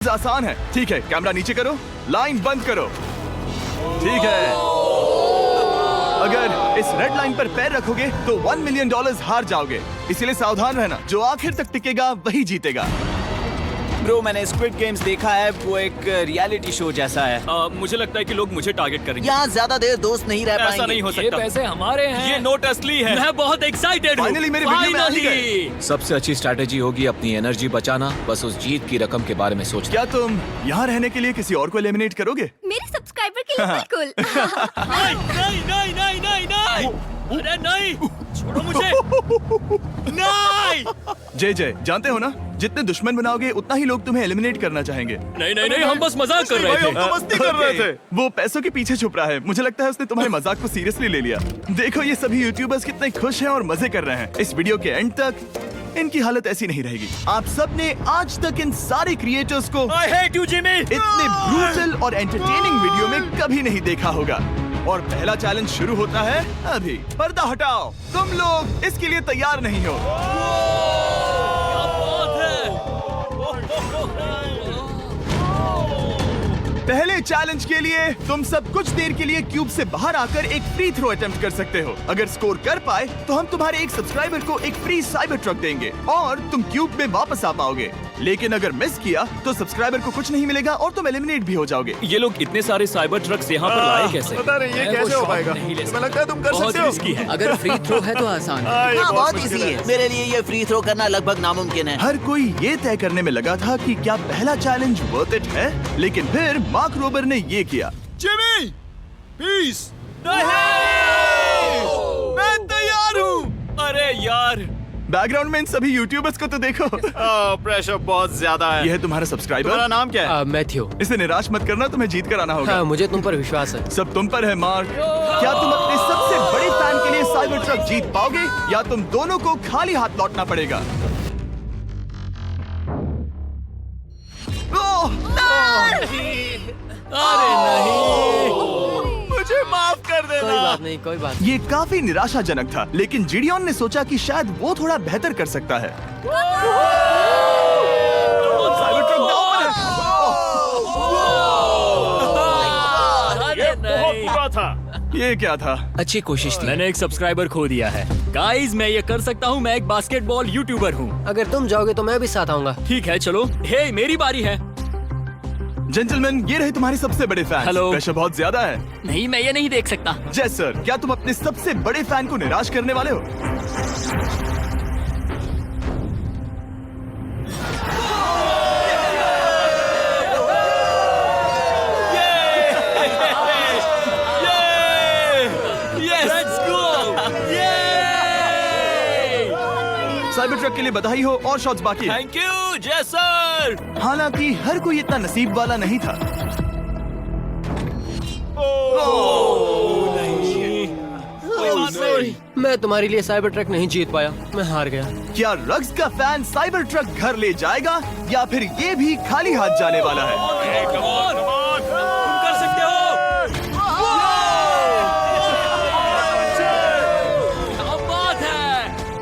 आसान है। ठीक है, कैमरा नीचे करो, लाइन बंद करो। ठीक है, अगर इस रेड लाइन पर पैर रखोगे तो $1 मिलियन हार जाओगे, इसीलिए सावधान रहना। जो आखिर तक टिकेगा वही जीतेगा। ब्रो, मैंने स्क्विड गेम्स देखा है, वो एक रियलिटी शो जैसा है। मुझे लगता है कि लोग मुझे टारगेट करेंगे। यहाँ ज्यादा देर दोस्त नहीं रह पाएंगे। ऐसा नहीं हो ये सकता। पैसे हमारे हैं। ये नोट असली है। मैं बहुत एक्साइटेड हूँ। Finally मेरे वीडियो में आ ही गए। सबसे अच्छी स्ट्रैटेजी होगी अपनी एनर्जी बचाना, बस उस जीत की रकम के बारे में सोचना। क्या तुम यहाँ रहने के लिए किसी और को एलिमिनेट करोगे? मेरे सब्सक्राइबर के लिए बिल्कुल। नहीं नहीं नहीं नहीं नहीं नहीं, अरे नहीं, छोड़ो मुझे। नहीं जय जय, जानते हो ना, जितने दुश्मन बनाओगे उतना ही लोग तुम्हें एलिमिनेट करना चाहेंगे। नहीं नहीं नहीं, हम बस मजाक कर रहे थे। मस्ती कर रहे थे। वो पैसों के पीछे छुप रहा है। मुझे लगता है उसने तुम्हारे मजाक को सीरियसली ले लिया। देखो ये सभी यूट्यूबर्स कितने खुश हैं और मजे कर रहे हैं। इस वीडियो के एंड तक इनकी हालत ऐसी नहीं रहेगी। आप सब ने आज तक इन सारे क्रिएटर्स को I hate you, Jimmy। इतने ब्रूटल और एंटरटेनिंग वीडियो में कभी नहीं देखा होगा। और पहला चैलेंज शुरू होता है अभी। पर्दा हटाओ, तुम लोग इसके लिए तैयार नहीं हो। क्या बात है। पहले चैलेंज के लिए तुम सब कुछ देर के लिए क्यूब से बाहर आकर एक फ्री थ्रो अटेम्प्ट कर सकते हो। अगर स्कोर कर पाए तो हम तुम्हारे एक सब्सक्राइबर को एक फ्री साइबर ट्रक देंगे और तुम क्यूब में वापस आ पाओगे। लेकिन अगर मिस किया तो सब्सक्राइबर को कुछ नहीं मिलेगा और तुम एलिमिनेट भी हो जाओगे। ये लोग इतने सारे साइबर ट्रक्स यहाँ पर लाए कैसे? पता नहीं ये मैं वो कैसे हो शॉट पाएगा। नहीं ले तुम्हें लगता है तुम कर बहुत सकते हो? रिस्की है। अगर फ्री थ्रो है तो आसान है। हाँ, बहुत इजी है। मेरे लिए ये फ्री थ्रो करना लगभग नामुमकिन है। हर कोई ये तय करने में लगा था कि क्या पहला चैलेंज वर्थ इट है, लेकिन फिर मार्क रोबर ने ये किया। Jimmy, peace. मैं तैयार हूँ। अरे यार, बैकग्राउंड में इन सभी यूट्यूबर्स को तो देखो। प्रेशर बहुत ज्यादा है। ये है तुम्हारा सब्सक्राइबर। तुम्हारा नाम क्या है? मैथ्यू। इसे निराश मत करना, तुम्हें जीत कर आना होगा। हाँ, मुझे तुम पर विश्वास है। सब तुम पर है मार्क। क्या तुम अपने सबसे बड़े फैन के लिए साइबर ट्रक जीत पाओगे या तुम दोनों को खाली हाथ लौटना पड़ेगा? ओह, अरे नहीं, मुझे माफ कर कोई देना। बात नहीं, कोई बात ये काफी निराशाजनक था, लेकिन जिडियन ने सोचा कि शायद वो थोड़ा बेहतर कर सकता है। साइबर ट्रक डाउन है। अरे नहीं। बुरा था। ये क्या था? अच्छी कोशिश थी। मैंने एक सब्सक्राइबर खो दिया है। गाइस, मैं ये कर सकता हूँ। मैं एक बास्केटबॉल यूट्यूबर हूँ। अगर तुम जाओगे तो मैं भी साथ आऊंगा। ठीक है, चलो। हे, मेरी बारी है। जेंटलमैन, ये रहे तुम्हारे सबसे बड़े फैन। हेलो। प्रेशर बहुत ज्यादा है। नहीं, मैं ये नहीं देख सकता। जय सर, क्या तुम अपने सबसे बड़े फैन को निराश करने वाले हो? Let's go! साइबर ट्रक के लिए बधाई हो और शॉट्स बाकी है। थैंक यू जय सर। हालांकि हर कोई इतना नसीब वाला नहीं था। मैं तुम्हारे लिए साइबर ट्रक नहीं जीत पाया, मैं हार गया। क्या रग्स का फैन साइबर ट्रक घर ले जाएगा या फिर ये भी खाली हाथ जाने वाला है? तुम कर सकते हो। क्या बात है।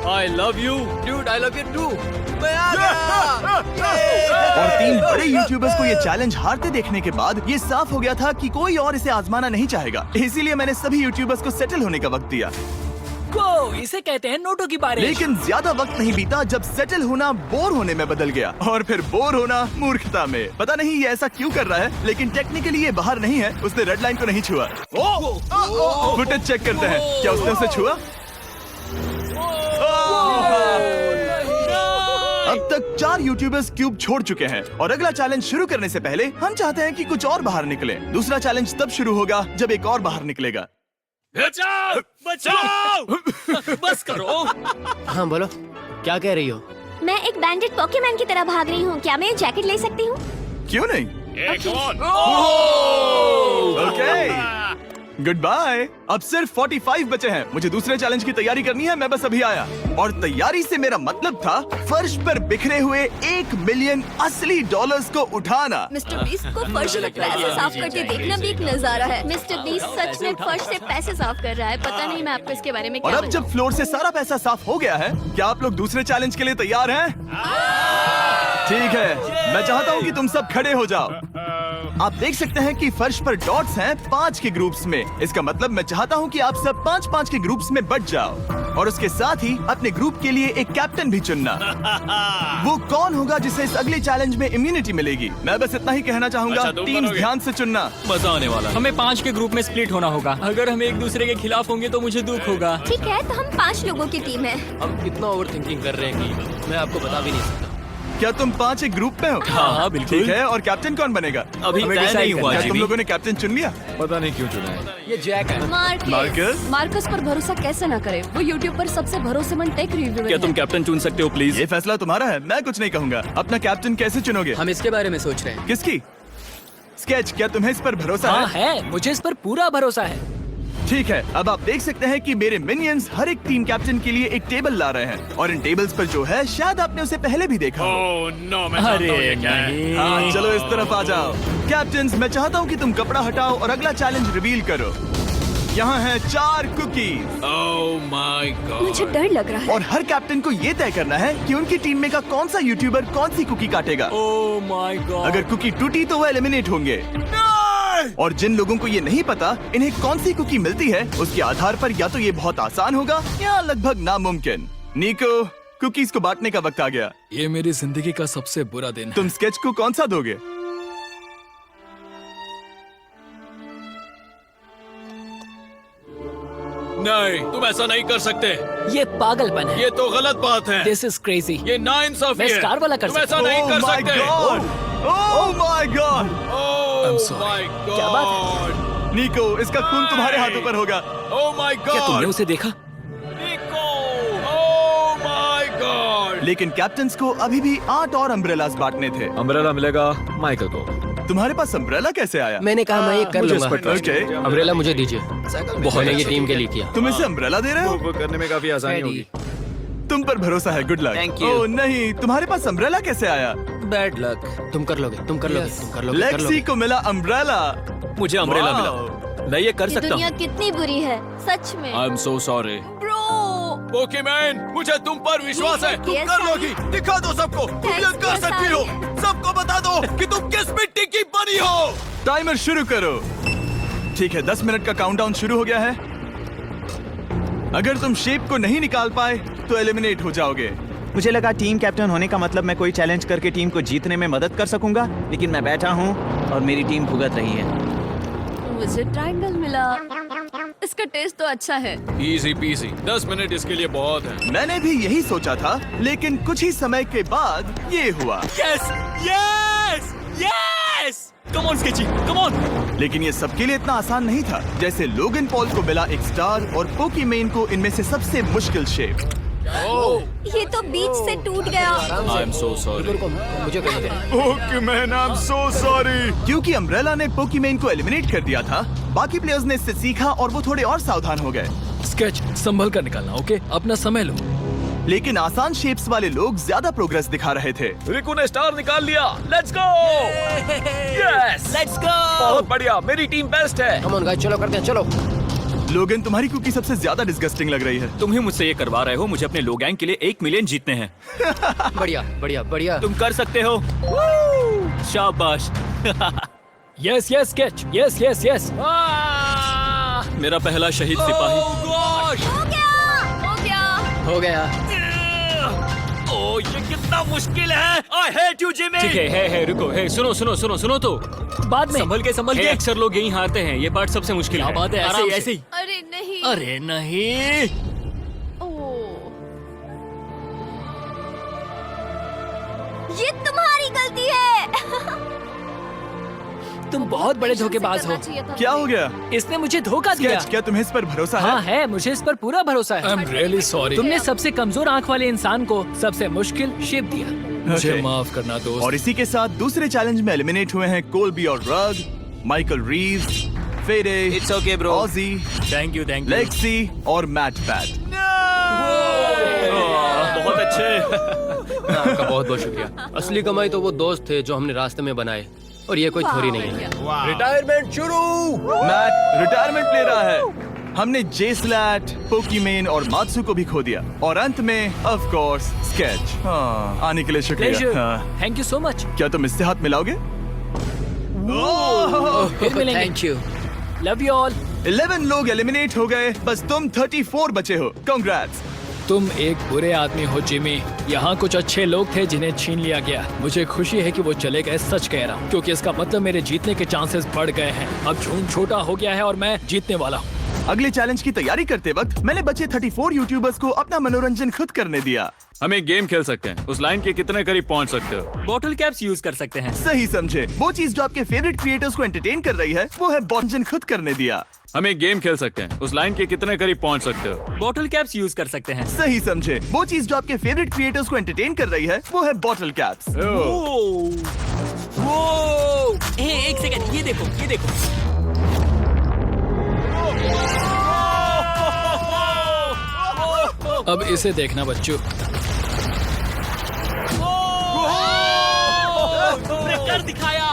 I love you, dude. I love you too. मैं आ गया। और 3 बड़े यूट्यूबर्स को ये चैलेंज हारते देखने के बाद ये साफ हो गया था कि कोई और इसे आजमाना नहीं चाहेगा। इसीलिए मैंने सभी यूट्यूबर्स को सेटल होने का वक्त दिया। इसे कहते हैं नोटों की बारिश। लेकिन ज्यादा वक्त नहीं बीता जब सेटल होना बोर होने में बदल गया और फिर बोर होना मूर्खता में। पता नहीं ये ऐसा क्यों कर रहा है, लेकिन टेक्निकली ये बाहर नहीं है। उसने रेड लाइन को नहीं छुआ। फुटेज चेक करते हैं, क्या उसने उसे छुआ? अब तक 4 यूट्यूबर्स क्यूब छोड़ चुके हैं और अगला चैलेंज शुरू करने से पहले हम चाहते हैं कि कुछ और बाहर निकले। दूसरा चैलेंज तब शुरू होगा जब एक और बाहर निकलेगा। बचाओ, बचाओ। बस करो। हाँ बोलो, क्या कह रही हो? मैं एक बैंडेड पॉकीमैन की तरह भाग रही हूँ। क्या मैं जैकेट ले सकती हूँ? क्यों नहीं? Okay, good bye. अब सिर्फ 45 बचे हैं। मुझे दूसरे चैलेंज की तैयारी करनी है। मैं बस अभी आया। और तैयारी से मेरा मतलब था फर्श पर बिखरे हुए $1 मिलियन असली डॉलर्स को उठाना। मिस्टर बीस्ट को फर्श से पैसे साफ करके देखना भी एक नजारा है। मिस्टर बीस्ट सच में फर्श से पैसे साफ कर रहा है। पता नहीं मैं आपको इसके बारे में और क्या अब जब फ्लोर से सारा पैसा साफ हो गया है, क्या आप लोग दूसरे चैलेंज के लिए तैयार हैं? ठीक है, मैं चाहता हूँ कि तुम सब खड़े हो जाओ। आप देख सकते हैं कि फर्श पर डॉट्स हैं 5 के ग्रुप्स में। इसका मतलब मैं चाहता हूँ कि आप सब 5-5 के ग्रुप्स में बट जाओ और उसके साथ ही अपने ग्रुप के लिए एक कैप्टन भी चुनना। वो कौन होगा जिसे इस अगले चैलेंज में इम्यूनिटी मिलेगी? मैं बस इतना ही कहना चाहूंगा, अच्छा, तुम टीम्स करोगे? ध्यान से चुनना। मजा आने वाला है। हमें 5 के ग्रुप में स्प्लिट होना होगा। अगर हम एक दूसरे के खिलाफ होंगे तो मुझे दुख होगा। ठीक है, तो हम 5 लोगों की टीम है। हम कितना ओवर थिंकिंग कर रहे हैं कि मैं आपको बता भी नहीं सकता। क्या तुम 5 एक ग्रुप में हो? हाँ, बिल्कुल। ठीक है, और कैप्टन कौन बनेगा? अभी हमें तय decide नहीं हुआ क्या तुम जिमी। लोगों ने कैप्टन चुन लिया? पता नहीं क्यों चुना है। ये जैक है। मार्कस? मार्कस पर भरोसा कैसे ना करे? वो यूट्यूब पर सबसे भरोसेमंद टेक रिव्यूअर क्या है। तुम कैप्टन चुन सकते हो प्लीज? ये फैसला तुम्हारा है, मैं कुछ नहीं कहूंगा। अपना कैप्टन कैसे चुनोगे? हम इसके बारे में सोच रहे हैं। किसकी? स्केच, क्या तुम्हें इस पर भरोसा हाँ है? है, मुझे इस पर पूरा भरोसा है। ठीक है, अब आप देख सकते हैं कि मेरे मिनियंस हर एक टीम कैप्टन के लिए एक टेबल ला रहे हैं और इन टेबल्स पर जो है शायद आपने उसे पहले भी देखा हो। अरे नहीं। हाँ, चलो इस तरफ आ जाओ। कैप्टन्स, मैं चाहता हूँ कि तुम कपड़ा हटाओ और अगला चैलेंज रिवील करो। यहाँ हैं 4 कुकीज मुझे डर लग रहा है। और हर कैप्टन को ये तय करना है कि उनकी टीम में का कौन सा यूट्यूबर कौन सी कुकी काटेगा। Oh my God. अगर कुकी टूटी तो वो एलिमिनेट होंगे और जिन लोगों को ये नहीं पता इन्हें कौन सी कुकी मिलती है, उसके आधार पर या तो ये बहुत आसान होगा या लगभग नामुमकिन। निको, कुकीज को बांटने का वक्त आ गया। ये मेरी जिंदगी का सबसे बुरा दिन तुम स्केच को कौन सा दोगे? नहीं, तुम ऐसा नहीं कर सकते। ये पागलपन है। ये तो गलत बात है। This is crazy. ये नाइंसाफी मैं है। स्टार वाला कर तुम ऐसा सकता नहीं कर my सकते। God! Oh my God! Oh my God! क्या बात निको, इसका खून तुम्हारे हाथों पर होगा। Oh my God! क्या तुमने उसे देखा? निको! Oh my God! लेकिन कैप्टन्स को अभी भी 8 और अम्ब्रेलास बांटने थे। अम्ब्रेला मिलेगा माइकल को। तुम्हारे पास अम्ब्रेला कैसे आया? मैंने कहा मैं ये कर मुझे इस लूंगा। पर trust है। Okay. अम्ब्रेला मुझे दीजिए। बहुत मैंने ये अच्छा। टीम के लिए किया। तुम इसे अम्ब्रेला दे रहे हो? वो करने में काफी आसानी होगी। तुम पर भरोसा है, गुड लक। Thank you. ओह नहीं, तुम्हारे पास अम्ब्रेला कैसे आया? Bad luck. तुम कर लोगे, तुम कर लोगे, तुम कर लोगे, कर लेक्सी लोगे। को मिला अम्ब्रेला। मुझे अम्ब्रेला Wow. मिला। मैं ये कर ये सकता दुनिया हूँ। कितनी बुरी है, सच में। I am so sorry. Bro, Pokemon, मुझे तुम पर विश्वास है। तुम Yes, कर I- लोगी। दिखा दो सबको। तुम ये Thanks, कर yes, सकती हो। I- सबको बता दो कि तुम किस मिट्टी की बनी हो। टाइमर शुरू करो। ठीक है, 10 मिनट का काउंटडाउन शुरू हो गया है। अगर तुम शेप को नहीं निकाल पाए तो एलिमिनेट हो जाओगे। मुझे लगा टीम कैप्टन होने का मतलब मैं कोई चैलेंज करके टीम को जीतने में मदद कर सकूंगा, लेकिन मैं बैठा हूँ और मेरी टीम भुगत रही है। मुझे ट्रायंगल मिला। इसका टेस्ट तो अच्छा है। Easy PC. 10 मिनट इसके लिए बहुत है। मैंने भी यही सोचा था, लेकिन कुछ ही समय के बाद ये हुआ। Yes yes yes. Come on sketchy, come on. लेकिन ये सबके लिए इतना आसान नहीं था। जैसे लोगन पॉल को मिला एक स्टार और पोकीमेन को इनमें से सबसे मुश्किल शेप। ये तो बीच से टूट गया। आई एम सो सॉरी। रुको, मुझे कहने दे। पोकीमेन, आई एम सो सॉरी। क्योंकि अम्ब्रेला ने पोकीमेन को एलिमिनेट कर दिया था, बाकी प्लेयर्स ने इससे सीखा और वो थोड़े और सावधान हो गए। स्केच संभल कर निकालना, ओके? अपना समय लो। लेकिन आसान शेप्स वाले लोग ज्यादा प्रोग्रेस दिखा रहे थे। रिकू ने स्टार निकाल लिया। Let's go. Yes, let's go. बहुत बढ़िया। मेरी टीम बेस्ट है। कम ऑन गाइस, चलो करते हैं, चलो। लोगन, तुम्हारी कुकी सबसे ज्यादा डिस्गस्टिंग लग रही है। तुम ही मुझसे ये करवा रहे हो। मुझे अपने लो गैंग के लिए 1 मिलियन जीतने हैं। बढ़िया, बढ़िया, बढ़िया। तुम कर सकते हो। शाबाश। Yes yes sketch. Yes yes yes. मेरा पहला शहीद सिपाही। हो गया। हो गया। ओह, ये कितना मुश्किल है। I hate you Jimmy. ठीक है, रुको। सुनो सुनो सुनो सुनो तो। बाद में संभल के। अक्सर लोग यहीं हारते हैं। ये पार्ट सबसे मुश्किल है। बात है, ऐसे आराम ही से। ऐसे ही। अरे नहीं। अरे नहीं। ओह, ये तुम्हारी गलती है। तुम बहुत बड़े धोखेबाज हो। करना चाहिए था क्या हो मुझे। गया? इसने मुझे धोखा दिया। स्केच, क्या तुम्हें इस पर भरोसा हाँ है? है, मुझे इस पर पूरा भरोसा है। I'm really sorry। तुमने सबसे कमजोर आंख वाले इंसान को सबसे मुश्किल शेप दिया। मुझे Okay. माफ करना दोस्त। और इसी के साथ दूसरे चैलेंज में एलिमिनेट हुए हैं कोलबी और रग, माइकल रीव्स, फेरे, It's okay, bro. ऑजी, थैंक यू लेक्सी और मैट पैट। बहुत अच्छे। आपका बहुत बहुत शुक्रिया। असली कमाई तो वो दोस्त थे जो हमने रास्ते में बनाए, और ये कोई थोड़ी नहीं है। रिटायरमेंट शुरू। मैट रिटायरमेंट ले रहा है। हमने जेस्लैट, पोकीमेन और मात्सु को भी खो दिया और अंत में ऑफ कोर्स स्केच। हाँ, आने के लिए शुक्रिया। हाँ। Thank you so much. क्या तुम इससे हाथ मिलाओगे? फिर मिलेंगे। Thank you. Love you all. 11 लोग एलिमिनेट हो गए, बस तुम 34 बचे हो। कांग्रेट्स। तुम एक बुरे आदमी हो जिमी। यहाँ कुछ अच्छे लोग थे जिन्हें छीन लिया गया। मुझे खुशी है कि वो चले गए, सच कह रहा हूँ, क्योंकि इसका मतलब मेरे जीतने के चांसेस बढ़ गए हैं। अब झूठ छोटा हो गया है और मैं जीतने वाला हूँ। अगले चैलेंज की तैयारी करते वक्त मैंने बचे 34 यूट्यूबर्स को अपना मनोरंजन खुद करने दिया। हम एक गेम खेल सकते हैं। उस लाइन के कितने करीब पहुंच सकते हो? बॉटल कैप्स यूज कर सकते हैं। सही समझे। वो चीज जो आपके फेवरेट क्रिएटर्स को एंटरटेन कर रही है वो है मनोरंजन खुद करने दिया। हम एक गेम खेल सकते हैं। उस लाइन के कितने करीब पहुंच सकते हो? बॉटल कैप्स यूज कर सकते हैं। सही समझे। वो चीज जो आपके फेवरेट क्रिएटर्स को एंटरटेन कर रही है वो है बॉटल कैप्स। एक सेकंड, ये देखो, ये देखो। अब इसे देखना बच्चों। कर दिखाया।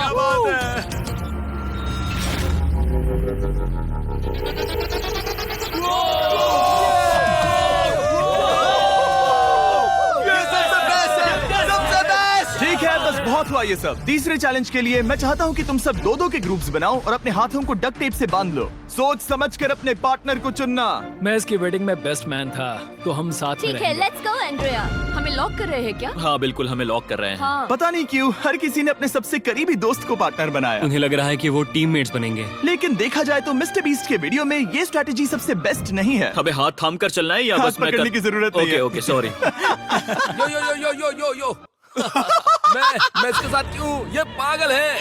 ठीक है, बस बहुत हुआ ये सब। तीसरे चैलेंज के लिए मैं चाहता हूँ कि तुम सब 2-2 के ग्रुप्स बनाओ और अपने हाथों को डक्ट टेप से बांध लो। सोच समझकर अपने पार्टनर को चुनना। मैं इसकी वेडिंग में बेस्ट मैन था, तो हम साथ में ठीक है, रहेंगे। Let's go Andrea. हमें लॉक कर रहे हैं क्या? हाँ बिल्कुल, हमें लॉक कर रहे हैं। हाँ। पता नहीं क्यों हर किसी ने अपने सबसे करीबी दोस्त को पार्टनर बनाया। उन्हें लग रहा है कि वो टीममेट्स बनेंगे। लेकिन देखा जाए तो मिस्टर बीस्ट के वीडियो में ये स्ट्रेटेजी सबसे बेस्ट नहीं है। हमें हाथ थाम कर चलना है या हाथ बस मैं पकड़ने की जरूरत नहीं है। Okay sorry. यो यो यो यो यो यो मैं इसके साथ क्यों? ये पागल है।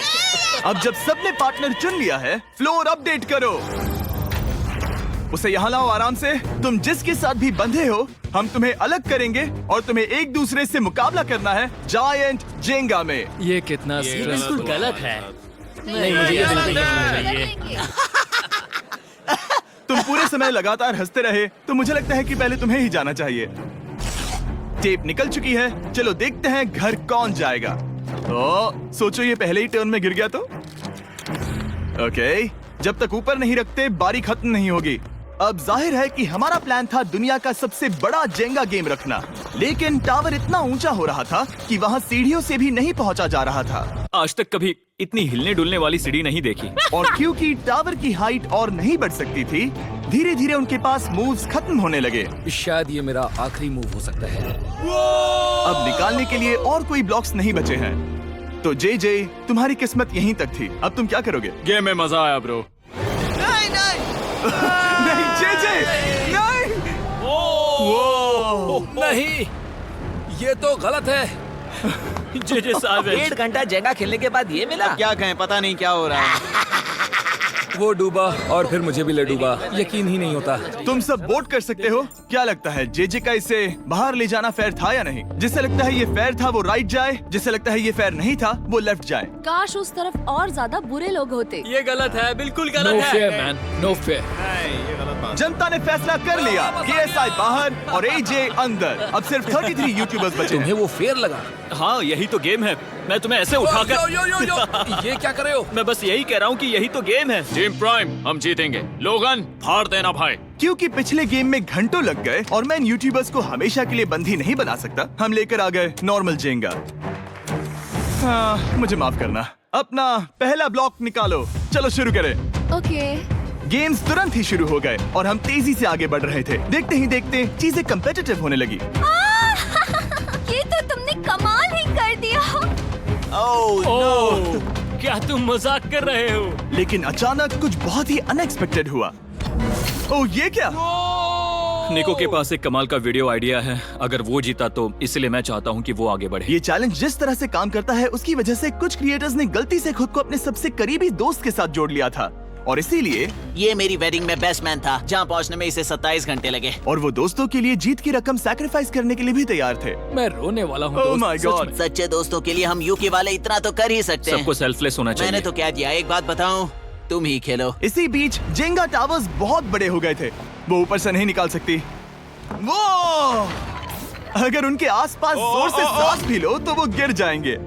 अब जब सबने पार्टनर चुन लिया है, फ्लोर अपडेट करो। उसे यहाँ लाओ आराम से। तुम जिसके साथ भी बंधे हो, हम तुम्हें अलग करेंगे और तुम्हें एक दूसरे से मुकाबला करना है जायंट जेंगा में। ये कितना बिल्कुल गलत है। नहीं, मुझे ये बिल्कुल नहीं चाहिए। तुम पूरे समय लगातार हंसते रहे, तो मुझे लगता है कि पहले तुम्हें ही जाना चाहिए। टेप निकल चुकी है, चलो देखते हैं घर कौन जाएगा। सोचो ये पहले ही टर्न में गिर गया तो। ओके, जब तक ऊपर नहीं रखते बारी खत्म नहीं होगी। अब जाहिर है कि हमारा प्लान था दुनिया का सबसे बड़ा जेंगा गेम रखना, लेकिन टावर इतना ऊंचा हो रहा था कि वहाँ सीढ़ियों से भी नहीं पहुँचा जा रहा था। आज तक कभी इतनी हिलने डुलने वाली सीढ़ी नहीं देखी। और क्योंकि टावर की हाइट और नहीं बढ़ सकती थी, धीरे धीरे उनके पास मूव्स खत्म होने लगे। शायद ये मेरा आखिरी मूव हो सकता है। अब निकालने के लिए और कोई ब्लॉक्स नहीं बचे हैं। तो जे तुम्हारी किस्मत यहीं तक थी। अब तुम क्या करोगे? गेम में मजा आया ब्रो। नहीं जे नहीं। नहीं, ये तो गलत है। जे साहब 1.5 घंटा जेंगा खेलने के बाद ये मिला। क्या कहें, पता नहीं क्या हो रहा है। वो डूबा और फिर मुझे भी ले डूबा। यकीन ही नहीं होता। तुम सब वोट कर सकते हो। क्या लगता है जे का इसे बाहर ले जाना फेयर था या नहीं? जिसे लगता है ये फेयर था वो राइट जाए, जिसे लगता है ये फेयर नहीं था वो लेफ्ट जाए। काश उस तरफ और ज्यादा बुरे लोग होते। ये गलत है, बिल्कुल नो गलत फेयर है। Man, no fair. जनता ने फैसला कर लिया। KSI बाहर और AJ अंदर। अब सिर्फ 33 यूट्यूबर्स बचे तुम्हें हैं। वो फेयर लगा? हाँ, यही तो गेम है। मैं तुम्हें ऐसे उठाकर यो यो यो यो ये क्या कर रहे हो? मैं बस यही कह रहा हूँ कि यही तो गेम है। टीम प्राइम, हम जीतेंगे। लोगन, फाड़ देना भाई। क्योंकि पिछले गेम में घंटों लग गए और मैं इन यूट्यूबर्स को हमेशा के लिए बंदी नहीं बना सकता, हम लेकर आ गए नॉर्मल जेंगा। हाँ, मुझे माफ करना। अपना पहला ब्लॉक निकालो। चलो शुरू करें। ओके। गेम्स तुरंत ही शुरू हो गए और हम तेजी से आगे बढ़ रहे थे। देखते ही देखते चीजें कम्पिटिटिव होने लगी। ये तो तुमने कमाल ही कर दिया। ओह, क्या तुम मजाक कर रहे हो? लेकिन अचानक कुछ बहुत ही अनएक्सपेक्टेड हुआ। ओह, ये क्या? निको के पास एक कमाल का वीडियो आइडिया है। अगर वो जीता तो इसलिए मैं चाहता हूँ कि वो आगे बढ़े। ये चैलेंज जिस तरह से काम करता है उसकी वजह से कुछ क्रिएटर्स ने गलती से खुद को अपने सबसे करीबी दोस्त के साथ जोड़ लिया था और इसीलिए ये मेरी वेडिंग में बेस्ट मैन था, जहाँ पहुँचने में इसे 27 घंटे लगे। और वो दोस्तों के लिए जीत की रकम सैक्रिफाइस करने के लिए भी तैयार थे। मैं रोने वाला हूँ। Oh दोस्त, my सच God. में। सच्चे दोस्तों के लिए हम यूके वाले इतना तो कर ही सकते हैं। सबको सेल्फलेस होना चाहिए। मैंने तो क्या दिया, एक बात बताऊं, तुम ही खेलो। इसी बीच जेंगा टावर्स बहुत बड़े हो गए थे। वो ऊपर से नहीं निकाल सकती। वो अगर उनके आसपास जोर से सांस भी लो तो वो गिर जाएंगे।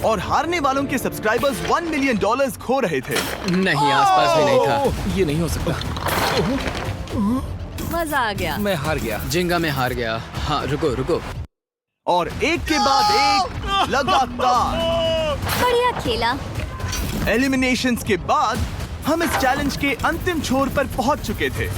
और हारने वालों के सब्सक्राइबर्स $1 मिलियन खो रहे थे। नहीं, आसपास भी नहीं था। ये नहीं हो सकता। मजा आ गया। मैं हार गया। जिंगा में हार गया। हाँ रुको रुको। और एक के बाद एक लगातार बढ़िया खेला। एलिमिनेशंस के बाद हम इस चैलेंज के अंतिम छोर पर पहुंच चुके थे।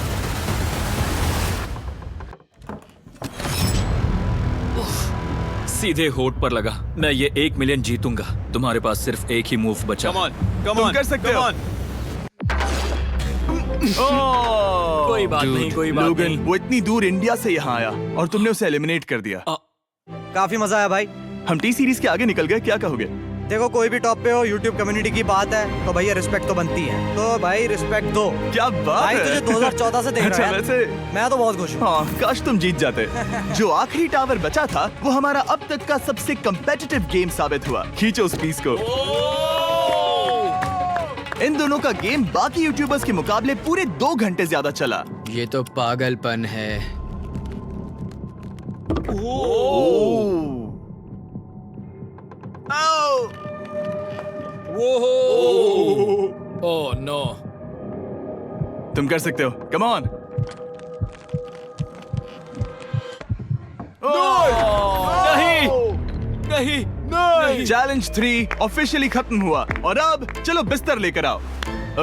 सीधे होठ पर लगा। मैं ये 1 मिलियन जीतूंगा। तुम्हारे पास सिर्फ एक ही मूव बचा। तुम कर सकते हो। कोई बात नहीं, कोई बात लोगन, नहीं। वो इतनी दूर इंडिया से यहाँ आया और तुमने उसे एलिमिनेट कर दिया। काफी मजा आया भाई। हम टी सीरीज के आगे निकल गए, क्या कहोगे? देखो कोई भी टॉप पे हो, यूट्यूब कम्युनिटी की बात है तो भैया रिस्पेक्ट तो बनती है। तो भाई रिस्पेक्ट दो। क्या बात भाई है। तुझे 2014 से देख रहा अच्छा, है। वैसे मैं तो बहुत खुश हूँ। हाँ, काश तुम जीत जाते। जो आखिरी टावर बचा था वो हमारा अब तक का सबसे कम्पेटिटिव गेम साबित हुआ। खींचो उस पीस को। इन दोनों का गेम बाकी यूट्यूबर्स के मुकाबले पूरे 2 घंटे ज्यादा चला। ये तो पागलपन है। Oh no. तुम कर सकते हो, कम ऑन। नहीं नहीं। चैलेंज 3 ऑफिशियली खत्म हुआ और अब चलो बिस्तर लेकर आओ।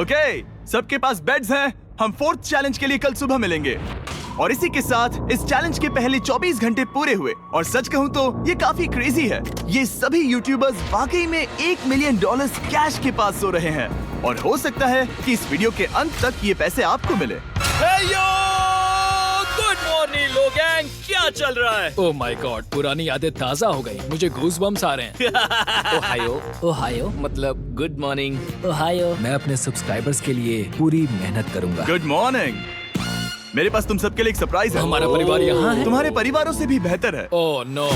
ओके, सबके पास बेड्स हैं। हम 4th चैलेंज के लिए कल सुबह मिलेंगे। और इसी के साथ इस चैलेंज के पहले 24 घंटे पूरे हुए। और सच कहूं तो ये काफी क्रेजी है। ये सभी यूट्यूबर्स वाकई में $1 मिलियन कैश के पास सो रहे हैं। और हो सकता है कि इस वीडियो के अंत तक ये पैसे आपको मिले। गुड मॉर्निंग लोगैंग, क्या चल रहा है? ओह माय गॉड, पुरानी यादें ताजा हो गई। मुझे गूज़बम्स आ रहे हैं। ओहायो। ओहायो मतलब गुड मॉर्निंग। ओहायो। मैं अपने सब्सक्राइबर्स के लिए पूरी मेहनत करूंगा। Good morning. मेरे पास तुम सबके लिए एक सरप्राइज है। हमारा परिवार यहाँ है। तुम्हारे परिवारों से भी बेहतर है। Oh no.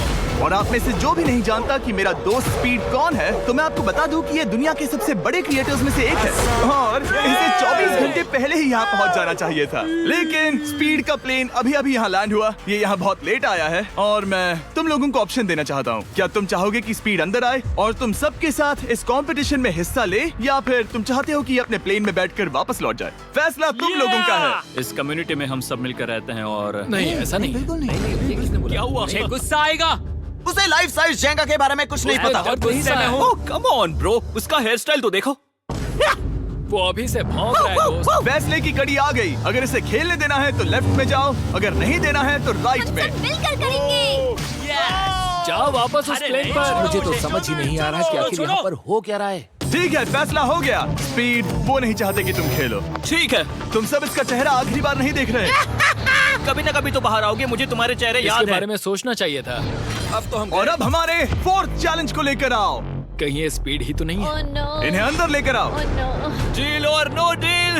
और आप में से जो भी नहीं जानता कि मेरा दोस्त स्पीड कौन है, तो मैं आपको बता दूं कि ये दुनिया के सबसे बड़े क्रिएटर्स में से एक है। और इसे 24 घंटे पहले ही यहाँ पहुँच जाना चाहिए था। लेकिन स्पीड का प्लेन अभी अभी यहाँ लैंड हुआ। ये यहाँ बहुत लेट आया है और मैं तुम लोगों को ऑप्शन देना चाहता हूँ। क्या तुम चाहोगे कि स्पीड अंदर आए और तुम सबके साथ इस कंपटीशन में हिस्सा ले, या फिर तुम चाहते हो कि ये अपने प्लेन में बैठकर वापस लौट जाए? फैसला तुम लोगों का है। इस कम्युनिटी में हम सब मिलकर रहते हैं और नहीं ऐसा नहीं। बिल्कुल नहीं। क्या हुआ? मुझे गुस्सा आएगा। उसे लाइफ साइज जेंगा के बारे में कुछ नहीं पता। बहुत गुस्से में हूँ। ओह कम ऑन ब्रो, उसका हेयर स्टाइल तो देखो। वो अभी से भौंक रहा है दोस्त। फैसले की कड़ी आ गई। अगर इसे खेलने देना है तो लेफ्ट में जाओ, अगर नहीं देना है तो राइट हम में। सब मिलकर करेंगे। जाओ वापस उस प्लेन पर। मुझे तो समझ ही नहीं आ रहा कि आखिर यहाँ पर हो क्या रहा है। ठीक है, फैसला हो गया। स्पीड वो नहीं चाहते कि तुम खेलो। ठीक है, तुम सब इसका चेहरा आखिरी बार नहीं देख रहे। कभी ना कभी तो बाहर आओगे, मुझे तुम्हारे चेहरे इसके याद है। बारे में सोचना चाहिए था। अब तो हम और अब हमारे 4th चैलेंज को लेकर आओ। कहीं ये स्पीड ही तो नहीं है। Oh no. इन्हें अंदर लेकर आओ। Oh no. डील और नो डील।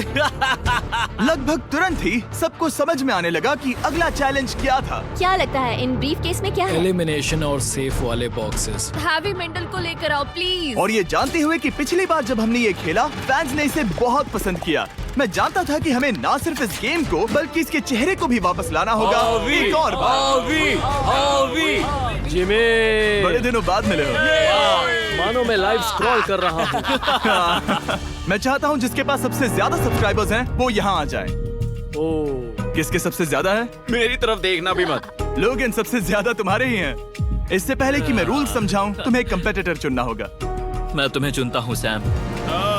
लगभग तुरंत ही सबको समझ में आने लगा कि अगला चैलेंज क्या था। क्या लगता है इन ब्रीफ केस में क्या है? एलिमिनेशन और सेफ वाले बॉक्सेस। हैवी मेंटल को लेकर आओ प्लीज। और ये जानते हुए कि पिछली बार जब हमने ये खेला फैंस ने इसे बहुत पसंद किया। मैं जानता था कि हमें ना सिर्फ इस गेम को बल्कि इसके चेहरे को भी वापस लाना होगा। एक और बार। जिमी, बड़े दिनों बाद मिले हो। मानो मैं लाइव स्क्रॉल कर रहा हूँ। मैं चाहता हूँ जिसके पास सबसे ज्यादा सब्सक्राइबर्स हैं वो यहाँ आ जाए। ओह, किसके सबसे ज्यादा है? मेरी तरफ देखना भी मत। लोगन सबसे ज्यादा तुम्हारे ही हैं। इससे पहले कि मैं रूल समझाऊं, तुम्हें एक कंपेटिटर चुनना होगा। मैं तुम्हें चुनता हूँ सैम।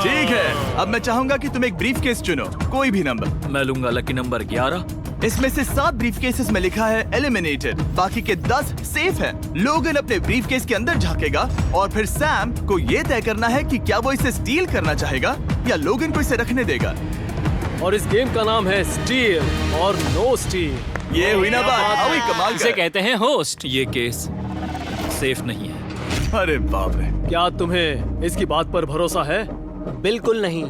ठीक है, अब मैं चाहूंगा कि तुम एक ब्रीफ केस चुनो, कोई भी नंबर। मैं लूंगा लकी नंबर 11। इसमें से 7 ब्रीफ केसेस में लिखा है एलिमिनेटेड, बाकी के 10 सेफ हैं। लोगन अपने ब्रीफ केस के अंदर झांकेगा और फिर सैम को ये तय करना है कि क्या वो इसे स्टील करना चाहेगा या लोगन को इसे रखने देगा। और इस गेम का नाम है स्टील और नो स्टील। ये हुई ना बात, हाउ ही कमाल इसे का। कहते हैं होस्ट। ये केस सेफ नहीं है। अरे बाप रे। क्या तुम्हें इसकी बात पर भरोसा है? बिल्कुल नहीं।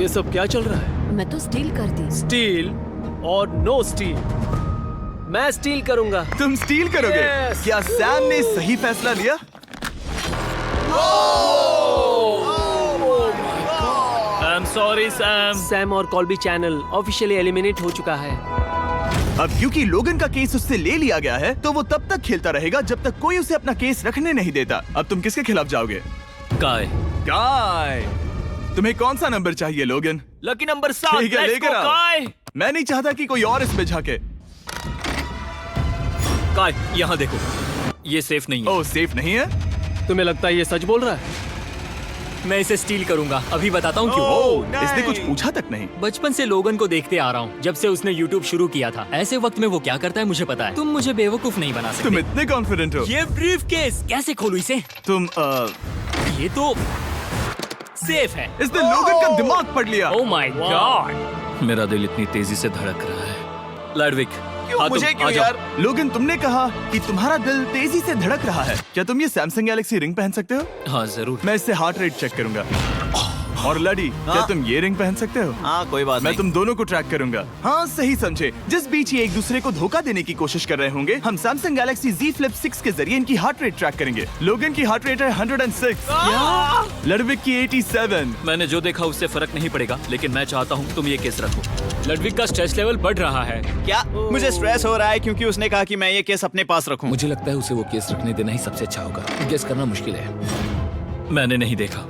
ये सब क्या चल रहा है? मैं तो स्टील कर दी। स्टील और नो स्टील। मैं स्टील करूंगा। तुम स्टील करोगे? Yes. क्या सैम ने सही फैसला लिया? I am sorry Sam. Sam और कॉल्बी चैनल ऑफिशियली एलिमिनेट हो चुका है। अब क्योंकि लोगन का केस उससे ले लिया गया है तो वो तब तक खेलता रहेगा जब तक कोई उसे अपना केस रखने नहीं देता। अब तुम किसके खिलाफ जाओगे? काय। गाय। तुम्हें कौन सा नंबर चाहिए लोगन? Lucky number 7। ठीक है, Let's लेकर go, आओ। काय। मैं नहीं चाहता कि कोई और इसमें झांके। काय, यहाँ देखो, ये सेफ नहीं है। ओह, सेफ नहीं है? तुम्हें लगता है ये सच बोल रहा है? मैं इसे स्टील करूंगा, अभी बताता हूँ क्यों। ओह, इसने कुछ पूछा तक नहीं। बचपन से लोगन को देखते आ रहा हूँ, जब से उसने YouTube शुरू किया था। ऐसे वक्त में वो क्या करता है मुझे पता है। तुम मुझे बेवकूफ नहीं बना सकते। तुम इतने कॉन्फिडेंट हो? ये ब्रीफकेस कैसे खोलूं इसे? तुम ये तो सेफ है। इसने लोगन का दिमाग पढ़ लिया। Oh my God. मेरा दिल इतनी तेजी से धड़क रहा है। लैडविक, हाँ, मुझे तुम क्यों आ जाओ। यार? लोगन, तुमने कहा कि तुम्हारा दिल तेजी से धड़क रहा है। क्या तुम ये सैमसंग गैलेक्सी रिंग पहन सकते हो? हाँ जरूर। मैं इससे हार्ट रेट चेक करूंगा। और लड़ी, क्या तुम ये रिंग पहन सकते हो? हाँ, कोई बात मैं नहीं। तुम दोनों को ट्रैक करूंगा। हाँ, सही समझे। जिस बीच ये एक दूसरे को धोखा देने की कोशिश कर रहे होंगे, हम सैमसंग गैलेक्सी Z Flip 6 के जरिए इनकी हार्ट रेट ट्रैक करेंगे। लोगन की हार्ट रेट है 106, लड़विक की 87। मैंने जो देखा उससे फर्क नहीं पड़ेगा, लेकिन मैं चाहता हूँ तुम ये केस रखो। लडविक का स्ट्रेस लेवल बढ़ रहा है। क्या मुझे स्ट्रेस हो रहा है क्योंकि उसने कहा कि मैं ये केस अपने पास रखूं? मुझे लगता है उसे वो केस रखने देना ही सबसे अच्छा होगा। गेस करना मुश्किल है। मैंने नहीं देखा,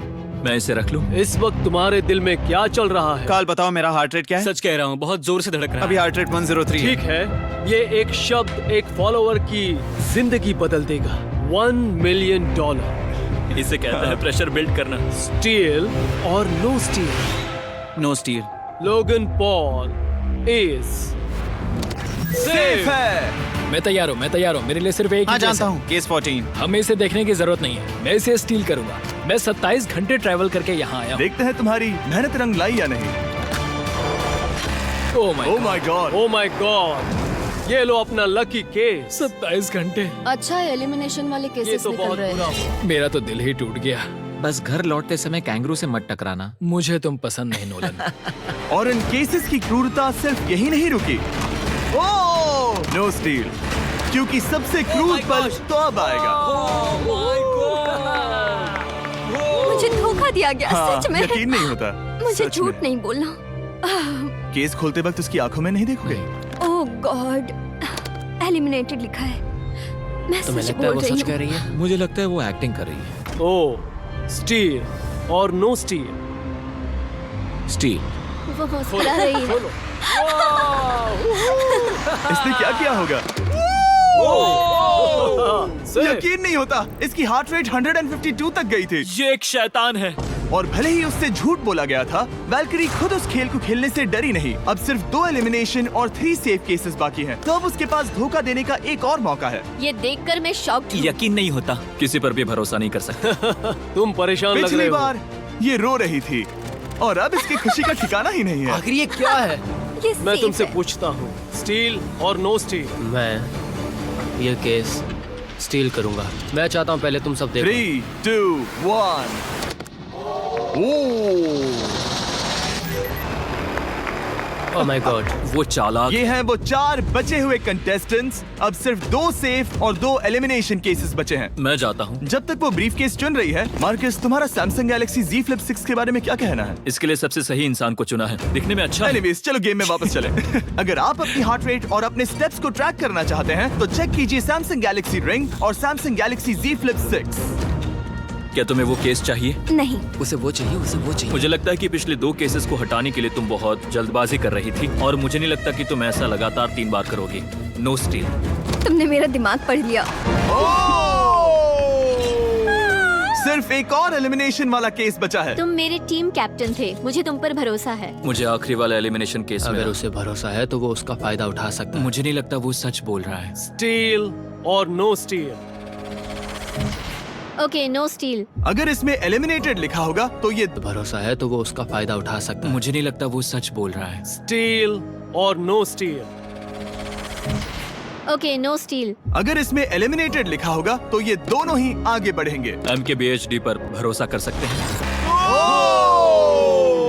मैं इसे रख लूं? इस वक्त तुम्हारे दिल में क्या चल रहा है? काल, बताओ मेरा हार्ट रेट क्या है? सच कह रहा हूँ, बहुत जोर से धड़क रहा है। अभी हार्ट रेट 103 है। ठीक है, ये एक शब्द एक फॉलोवर की जिंदगी बदल देगा। $1 मिलियन। इसे कहते हैं प्रेशर बिल्ड करना। स्टील और no steal. No steal. Logan Paul is safe है। मैं तैयार हूँ, मैं तैयार हूँ। मेरे लिए सिर्फ एक हाँ, ही केस जानता है। हूँ। केस 14। हमें इसे देखने की जरूरत नहीं है, मैं इसे स्टील करूंगा। मैं 27 घंटे ट्रैवल करके यहाँ आया हूँ। देखते हैं तुम्हारी मेहनत रंग लाई या नहीं। Oh my God. Oh my God. ये लो अपना लकी केस। 27 घंटे। अच्छा, एलिमिनेशन वाले ये केसेस तो निकल बहुत रहे बुरा हैं। हुआ। मेरा तो दिल ही टूट गया। बस घर लौटते समय कैंगरू से मत टकराना। मुझे तुम पसंद नहीं नोलन। और इन केसेस की क्रूरता सिर्फ यही नहीं रुकी। ओह, नो स्टील, क्योंकि सबसे क्रूर पल तो अब आएगा। मुझे धोखा दिया गया, हाँ, सच में। यकीन नहीं होता। मुझे सच झूठ में। नहीं बोलना। केस खोलते वक्त उसकी आंखों में नहीं देखोगे? ओह गॉड, एलिमिनेटेड लिखा है। मैं तुम्हें सच लगता है बोल वो रही सच कह हूँ। रही है? मुझे लगता है वो एक्टिंग कर रही है। ओह, स्टील और नो स्टील। स्टील। वो मुस्कुरा रही है। इसने क्या किया होगा? यकीन नहीं होता, इसकी हार्ट रेट 152 तक गई थी। ये एक शैतान है। और भले ही उससे झूठ बोला गया था, वैल्करी खुद उस खेल को खेलने से डरी नहीं। अब सिर्फ 2 एलिमिनेशन और 3 सेफ केसेस बाकी हैं। तो अब उसके पास धोखा देने का एक और मौका है। ये देखकर मैं शॉक्ड हूँ। यकीन नहीं होता, किसी पर भी भरोसा नहीं कर सकता। तुम परेशान लग पिछली रहे हो। बार ये रो रही थी और अब इसकी खुशी का ठिकाना ही नहीं है। आखिर ये क्या है? ये मैं safe तुमसे है। पूछता हूँ, स्टील और नो स्टील? मैं ये केस स्टील करूंगा। मैं चाहता हूँ पहले तुम सब देखो। 3, 2, 1। Oh my God. वो चालाक। ये हैं वो 4 बचे हुए कंटेस्टेंट्स। अब सिर्फ 2 सेफ और 2 एलिमिनेशन केसेस बचे हैं। मैं जाता हूँ। जब तक वो ब्रीफ केस चुन रही है, मार्कस, तुम्हारा सैमसंग गैलेक्सी Z Flip 6 के बारे में क्या कहना है? इसके लिए सबसे सही इंसान को चुना है, दिखने में अच्छा है। एनीवेज, चलो गेम में वापस चलें। अगर आप अपनी हार्ट रेट और अपने स्टेप्स को ट्रैक करना चाहते हैं, तो चेक कीजिए सैमसंग गैलेक्सी रिंग और सैमसंग गैलेक्सी Z Flip 6। क्या तुम्हें वो केस चाहिए? नहीं। उसे वो चाहिए, उसे वो चाहिए। मुझे लगता है कि पिछले 2 केसेस को हटाने के लिए तुम बहुत जल्दबाजी कर रही थी, और मुझे नहीं लगता कि तुम ऐसा लगातार 3 बार करोगी। No steal. तुमने मेरा दिमाग पढ़ लिया। सिर्फ एक और एलिमिनेशन वाला केस बचा है। तुम मेरे टीम कैप्टन थे, मुझे तुम पर भरोसा है। मुझे आखिरी वाला एलिमिनेशन केस में अगर उसे भरोसा है तो वो उसका फायदा उठा सकता है। मुझे नहीं लगता वो सच बोल रहा है। स्टील और no steal? Okay, no steal. अगर इसमें एलिमिनेटेड लिखा होगा तो ये भरोसा है तो वो उसका फायदा उठा सकता है। मुझे नहीं लगता वो सच बोल रहा है। स्टील और no steal? Okay, no steal. अगर इसमें एलिमिनेटेड लिखा होगा तो ये दोनों ही आगे बढ़ेंगे। MKBHD पर भरोसा कर सकते हैं।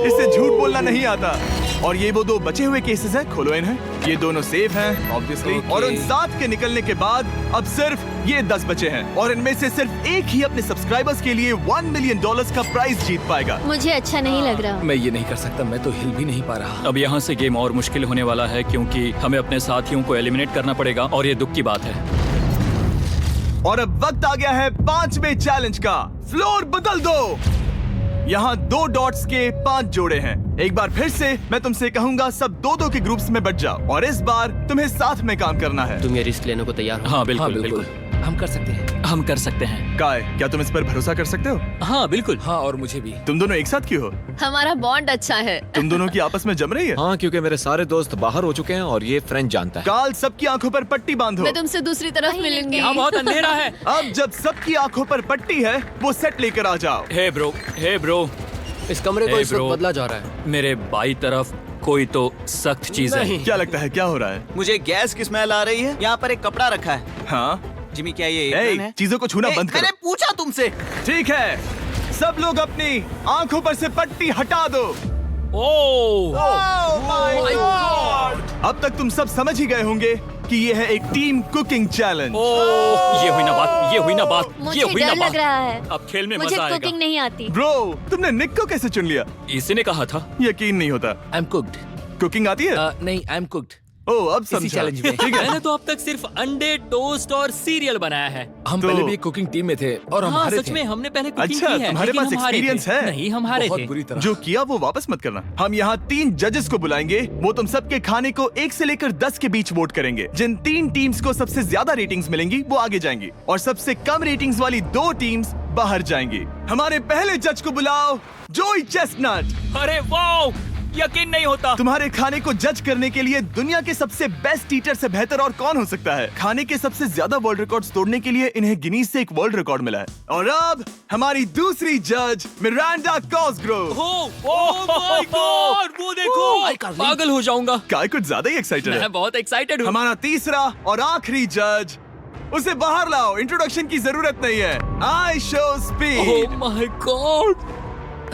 इसे झूठ बोलना नहीं आता। और ये वो 2 बचे हुए केसेस हैं, खोलो इन्हें। ये दोनों सेफ हैं ऑब्वियसली। और उन 7 के निकलने के बाद अब सिर्फ ये 10 बचे हैं, और इनमें से सिर्फ एक ही अपने सब्सक्राइबर्स के लिए $1 मिलियन का प्राइज जीत पाएगा। मुझे अच्छा नहीं लग रहा। मैं ये नहीं कर सकता, मैं तो हिल भी नहीं पा रहा। अब यहाँ से गेम और मुश्किल होने वाला है, क्योंकि हमें अपने साथियों को एलिमिनेट करना पड़ेगा, और ये दुख की बात है। और अब वक्त आ गया है 5वें चैलेंज का। फ्लोर बदल दो। यहाँ 2 डॉट्स के 5 जोड़े हैं। एक बार फिर से मैं तुमसे कहूंगा, सब 2-2 के ग्रुप्स में बट जाओ और इस बार तुम्हें साथ में काम करना है। तुम ये रिस्क लेने को तैयार हो? हाँ बिल्कुल बिल्कुल हम कर सकते हैं। हम कर सकते हैं। काय, क्या तुम इस पर भरोसा कर सकते हो? हाँ बिल्कुल। हाँ, और मुझे भी। तुम दोनों एक साथ क्यों हो? हमारा बॉन्ड अच्छा है। तुम दोनों की आपस में जम रही है? हाँ, क्योंकि मेरे सारे दोस्त बाहर हो चुके हैं और ये फ्रेंच जानता है। काल, सबकी आंखों पर पट्टी बांधो। मैं तुमसे दूसरी तरफ मिलूंगी। यहाँ बहुत अंधेरा है। अब जब सबकी आंखों पर पट्टी है, वो सेट लेकर आ जाओ। हे ब्रो, इस कमरे को Hey, इस वक्त bro. बदला जा रहा है। मेरे बाई तरफ कोई तो सख्त चीज है। क्या लगता है क्या हो रहा है? मुझे गैस की स्मेल आ रही है। यहाँ पर एक कपड़ा रखा है। हाँ, जिमी, क्या ये ए, एप्रन है? चीजों को छूना बंद मैंने करो। पूछा तुमसे। ठीक है, सब लोग अपनी आंखों पर से पट्टी हटा दो। ओह अब तक तुम सब समझ ही गए होंगे कि ये है एक टीम कुकिंग चैलेंज। ये हुई ना बात। मुझे ये हुई ना डर बात। लग रहा है। अब खेल में मुझे मजा आएगा। कुकिंग नहीं आती। ब्रो, तुमने निक को कैसे चुन लिया? इसी ने कहा था। यकीन नहीं होता। I am cooked. कुकिंग आती है? नहीं, आई एम कुक्ड। ओ, अब इसी समझा। चैलेंज में। ठीक है। मैंने तो अब तक सिर्फ अंडे, टोस्ट और सीरियल बनाया है। हम तो- पहले भी कुकिंग टीम में थे और हम हाँ हारे सच थे। में हमने पहले कुकिंग अच्छा, की है। तुम्हारे लेकिन पास हम हारे experience थे। है? नहीं, हम हारे बहुत थे। बुरी तरह। जो किया वो वापस मत करना। हम यहाँ 3 जजेस को बुलाएंगे। वो तुम सबके खाने को 1 से लेकर 10 के बीच वोट करेंगे। जिन 3 टीम्स को सबसे ज्यादा रेटिंग्स मिलेंगी वो आगे जाएंगी और सबसे कम रेटिंग्स वाली 2 टीम्स बाहर जाएंगी। हमारे पहले जज को बुलाओ, जोई चेस्टनट। अरे वाओ, यकीन नहीं होता। तुम्हारे खाने को जज करने के लिए दुनिया के सबसे बेस्ट टीचर से बेहतर और कौन हो सकता है? खाने के सबसे ज्यादा वर्ल्ड रिकॉर्ड्स तोड़ने के लिए इन्हें गिनीज से एक वर्ल्ड रिकॉर्ड मिला है। और अब हमारी दूसरी जज मिरांडा कॉसग्रोव। ओह माय गॉड, वो देखो। पागल हो जाऊंगा। काय कुछ ज्यादा ही एक्साइटेड है। मैं बहुत एक्साइटेड हूँ। हमारा तीसरा और आखिरी जज, उसे बाहर लाओ। इंट्रोडक्शन की जरूरत नहीं है। I show speed. Oh my God,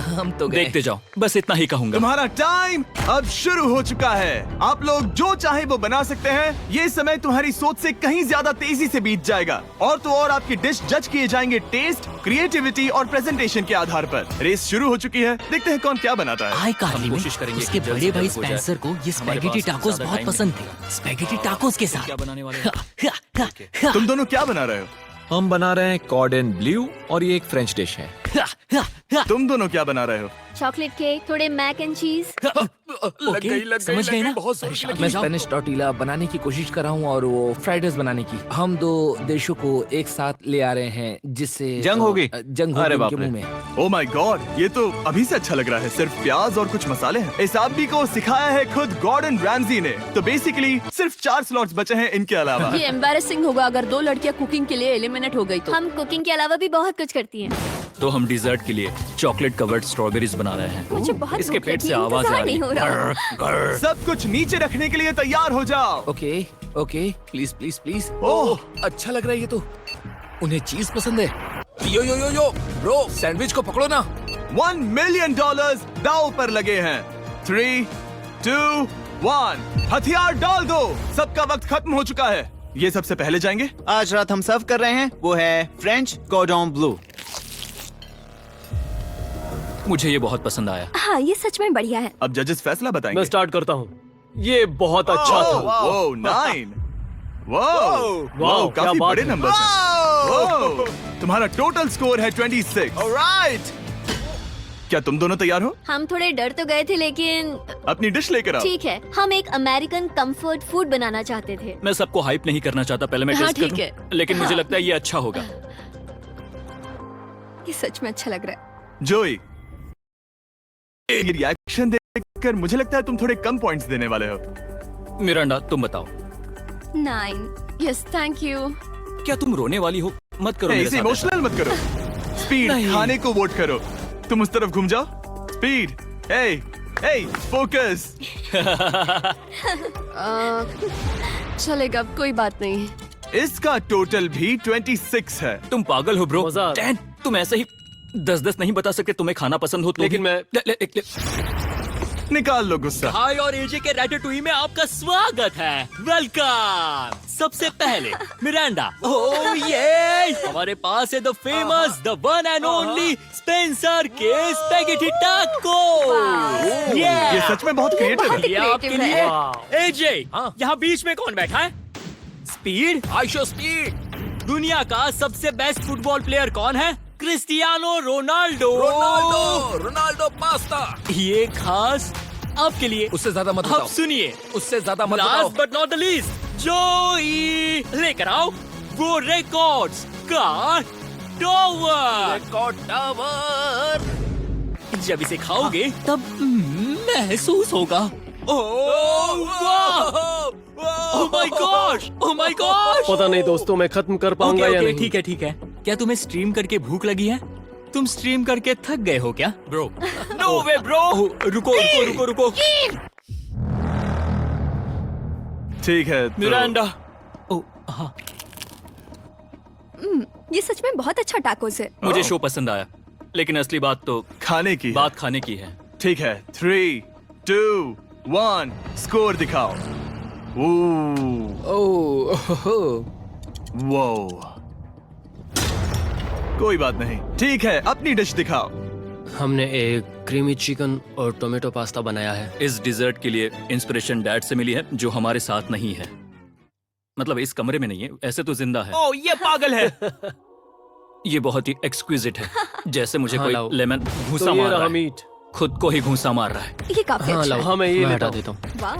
हम तो गए। देखते जाओ, बस इतना ही कहूंगा। तुम्हारा टाइम अब शुरू हो चुका है। आप लोग जो चाहे वो बना सकते हैं। ये समय तुम्हारी सोच से कहीं ज्यादा तेजी से बीत जाएगा। और तो और आपकी डिश जज किए जाएंगे टेस्ट, क्रिएटिविटी और प्रेजेंटेशन के आधार पर। रेस शुरू हो चुकी है। देखते हैं कौन क्या बनाता है। हाय कार्ली, हम कोशिश करेंगे उसके कि बड़े जल्द भाई से जल्द हो जाए। स्पेंसर को ये हमारे स्पैगेटी पास टाकोस ज्यादा बहुत टाइम पसंद थे। स्पैगेटी टाकोस के साथ क्या बनाने वाले हो? तुम दोनों क्या बना रहे हो? हम बना रहे हैं कॉर्डन ब्लू और ये एक फ्रेंच डिश है। तुम दोनों क्या बना रहे हो? चॉकलेट केक, थोड़े मैक एंड चीज। समझ गए ना? बहुत मैं स्पेनिश टॉर्टिला बनाने की कोशिश कर रहा हूँ और वो फ्राइड राइस बनाने की। हम 2 देशों को एक साथ ले आ रहे हैं जिससे जंग होगी? जंग अरे होगी बाप उनके रे। मुंह में। ओ माय गॉड, ये तो अभी से अच्छा लग रहा है। सिर्फ प्याज और कुछ मसाले हैं। इस आदमी को सिखाया है खुद गॉर्डन रैमजी ने। तो बेसिकली सिर्फ 4 स्लॉट्स बचे हैं इनके अलावा। ये एम्बैरेसिंग होगा अगर 2 लड़कियां कुकिंग के लिए एलिमिनेट हो गई तो। हम कुकिंग के अलावा भी बहुत कुछ करती हैं। तो हम डिजर्ट के लिए चॉकलेट कवर्ड स्ट्रॉबेरीज बना रहे हैं। मुझे बहुत इसके भूख पेट से लगी है, आवाज आ इंतजार रही नहीं हो रहा। है। सब कुछ नीचे रखने के लिए तैयार हो जाओ। Okay okay, please please please. Oh. Oh, अच्छा लग रहा है ये तो। उन्हें चीज पसंद है। यो यो यो यो ब्रो, सैंडविच को पकड़ो ना। $1 मिलियन दांव पर लगे हैं। 3, 2, 1, हथियार डाल दो। सबका वक्त खत्म हो चुका है। ये सबसे पहले जाएंगे। आज रात हम सर्व कर रहे हैं वो है फ्रेंच कॉर्डन ब्लू। मुझे ये बहुत पसंद आया। हाँ, ये सच में बढ़िया है। अब जजेस फैसला बताएंगे। मैं स्टार्ट करता हूँ। ये बहुत अच्छा था। ओह 9। वाओ, क्या काफी बात बड़े है। नंबर हैं। तुम्हारा टोटल स्कोर है 26। ऑलराइट। क्या तुम दोनों तैयार हो? हम थोड़े डर तो गए थे लेकिन अपनी डिश लेकर आओ। ठीक है। हम एक अमेरिकन कंफर्ट फूड बनाना चाहते थे। मैं सबको हाइप नहीं करना चाहता, पहले मैं हाँ, टेस्ट ठीक करूं। है। लेकिन मुझे लगता है ये अच्छा होगा। ये सच में अच्छा लग रहा है। जोई, ये रिएक्शन देखकर मुझे लगता है तुम थोड़े कम पॉइंट्स देने वाले हो। मिरांडा, तुम बताओ। 9। Yes, thank you. क्या तुम रोने वाली हो? मत करो मेरे इसे साथ ऐसा। इमोशनल मत करो। स्पीड, नहीं। खाने को वोट करो। तुम उस तरफ घूम जाओ। स्पीड, ए, फोकस। चलेगा, कोई बात नहीं। इसका टोटल भी 26 है। तुम पागल हो ब्रो। मजा आ रहा है। 10, तुम ऐसे ही 10-10 नहीं बता सकते। तुम्हें खाना पसंद हो तो लेकिन भी- मैं- निकाल लो गुस्सा। हाय और एजे के रैटाटूई में आपका स्वागत है। वेलकम। सबसे पहले मिरांडा। ओह ये हमारे पास है the famous, the one and only Spencer के स्पैगेटी टाको। ये सच में बहुत क्रिएटिव है। ये आपके creative लिए। है। एजे, यहाँ बीच में कौन बैठा है? स्पीड। I show speed. दुनिया का सबसे बेस्ट फुटबॉल प्लेयर कौन है? Cristiano Ronaldo. Ronaldo pasta. ये खास आपके लिए। उससे ज्यादा मत अब बताओ। सुनिए, उससे ज्यादा मत बताओ। Last but not the least, जोई लेकर आओ वो रिकॉर्ड्स का टावर। Record tower. जब इसे खाओगे तब महसूस होगा। Oh my gosh, oh my gosh. पता नहीं दोस्तों, मैं खत्म कर पाऊंगा या नहीं। ठीक है ठीक है। क्या तुम्हें स्ट्रीम करके भूख लगी है? तुम स्ट्रीम करके थक गए हो क्या? Bro, no way bro. रुको रुको रुको रुको। ठीक है तो... मिरांडा। ओह हाँ, ये सच में बहुत अच्छा टाकोस है। मुझे शो पसंद आया, लेकिन असली बात तो खाने की बात खाने की है। ठीक है, 3, 2, 1 स्कोर दिखाओ। वो कोई बात नहीं। ठीक है, अपनी डिश दिखाओ। हमने एक क्रीमी चिकन और टोमेटो पास्ता बनाया है। इस डिजर्ट के लिए इंस्पिरेशन डैड से मिली है, जो हमारे साथ नहीं है। मतलब इस कमरे में नहीं है, ऐसे तो जिंदा है। ओह ये पागल है। ये बहुत ही एक्सक्विजिट है, जैसे मुझे हाँ, कोई लाओ। लेमन घूंसा तो ये मार रहा रहा है। मीट। खुद को ही घूंसा मार रहा है। ये काफी हाँ अच्छा लाओ, है। हाँ मैं ये मैं हटा हटा देता हूँ। वाह।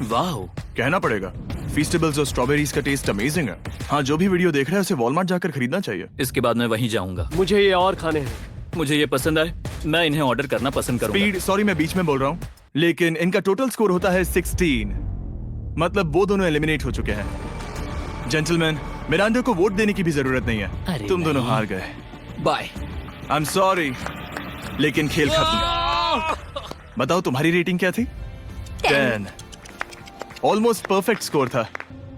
वाह, कहना पड़ेगा, फीस्टेबल्स और स्ट्रॉबेरीज का टेस्ट अमेजिंग है। हाँ, जो भी वीडियो देख रहा है उसे वॉलमार्ट जाकर खरीदना चाहिए। इसके बाद मैं वहीं जाऊंगा। मुझे ये और खाने हैं। मुझे ये पसंद आए, मैं इन्हें ऑर्डर करना पसंद करूंगा। स्पीड, सॉरी मैं बीच में बोल रहा हूँ, लेकिन इनका टोटल स्कोर होता है 16। मतलब वो दोनों एलिमिनेट हो चुके हैं। जेंटलमैन, मिरांडा को वोट देने की भी जरूरत नहीं है। तुम दोनों हार गए। बाय। आई एम सॉरी, लेकिन खेल खत्म। बताओ तुम्हारी रेटिंग क्या थी? 10। ऑलमोस्ट परफेक्ट स्कोर था।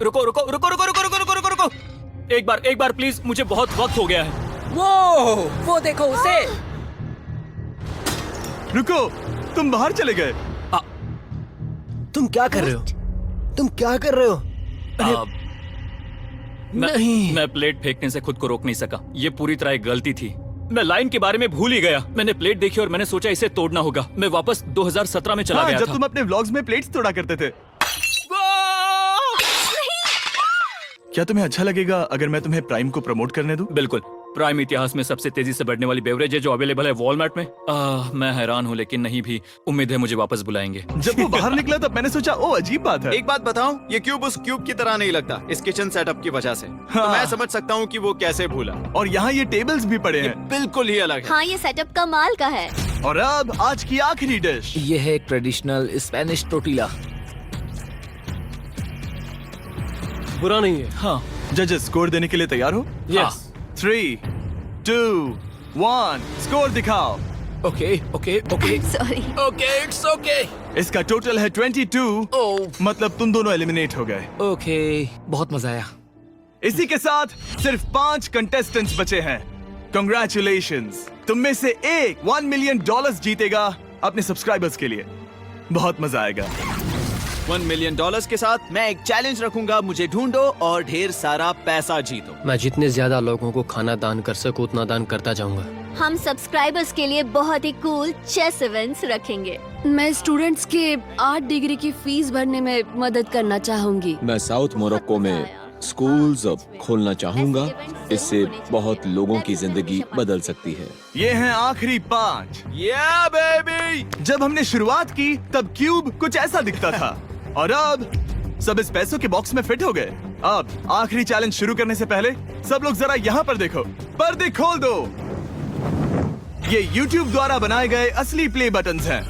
रुको रुको रुको रुको रुको रुको रुको रुको रुको एक बार प्लीज, मुझे बहुत वक्त हो गया है। वो देखो उसे। रुको, तुम बाहर चले गए। तुम क्या कर रहे हो? तुम क्या कर रहे हो? मैं प्लेट फेंकने से खुद को रोक नहीं सका। ये पूरी तरह एक गलती थी। मैं लाइन के बारे में भूल ही गया। मैंने प्लेट देखी और मैंने सोचा इसे तोड़ना होगा। मैं वापस 2017 में चला हाँ, गया जब था। तुम अपने व्लॉग्स में प्लेट्स तोड़ा करते थे। क्या तुम्हें अच्छा लगेगा अगर मैं तुम्हें प्राइम को प्रमोट करने दूं? बिल्कुल। प्राइम इतिहास में सबसे तेजी से बढ़ने वाली बेवरेज है जो अवेलेबल है वॉलमार्ट में। मैं हैरान हूँ, लेकिन नहीं भी। उम्मीद है मुझे वापस बुलाएंगे। जब वो बाहर निकला तब मैंने सोचा ओ अजीब बात है। एक बात बताऊं, ये क्यूब उस क्यूब की तरह नहीं लगता इस किचन सेटअप की वजह से। तो मैं समझ सकता हूँ कि वो कैसे भूला। और यहाँ ये टेबल्स भी पड़े हैं। बिल्कुल ही अलग है। हाँ ये सेटअप कमाल का है। और अब आज की आखिरी डिश। ये है एक ट्रेडिशनल स्पेनिश टोर्टिला। बुरा नहीं है। हाँ, जजेस स्कोर देने के लिए तैयार हो? यस। 3, 2, 1 स्कोर दिखाओ। Okay okay okay sorry. Okay, it's okay. इसका टोटल है 22। मतलब तुम दोनों एलिमिनेट हो गए। ओके, बहुत मजा आया। इसी के साथ सिर्फ 5 कंटेस्टेंट्स बचे हैं। कंग्रेचुलेशंस, तुम में से एक $1 मिलियन जीतेगा अपने सब्सक्राइबर्स के लिए। बहुत मजा आएगा। $1 मिलियन के साथ मैं एक चैलेंज रखूंगा, मुझे ढूंढो और ढेर सारा पैसा जीतो। मैं जितने ज्यादा लोगों को खाना दान कर सकूं उतना दान करता जाऊंगा। हम सब्सक्राइबर्स के लिए बहुत ही कूल चेस इवेंट्स रखेंगे। मैं स्टूडेंट्स के 8 डिग्री की फीस भरने में मदद करना चाहूंगी। मैं साउथ मोरक्को में स्कूल्स खोलना चाहूंगा। इससे बहुत लोगों की जिंदगी बदल सकती है। ये हैं आखिरी 5। या बेबी। जब हमने शुरुआत की तब क्यूब कुछ ऐसा दिखता था और अब सब इस पैसों के बॉक्स में फिट हो गए। अब आखिरी चैलेंज शुरू करने से पहले सब लोग जरा यहाँ पर देखो। पर्दे खोल दो। ये YouTube द्वारा बनाए गए असली प्ले बटन्स हैं।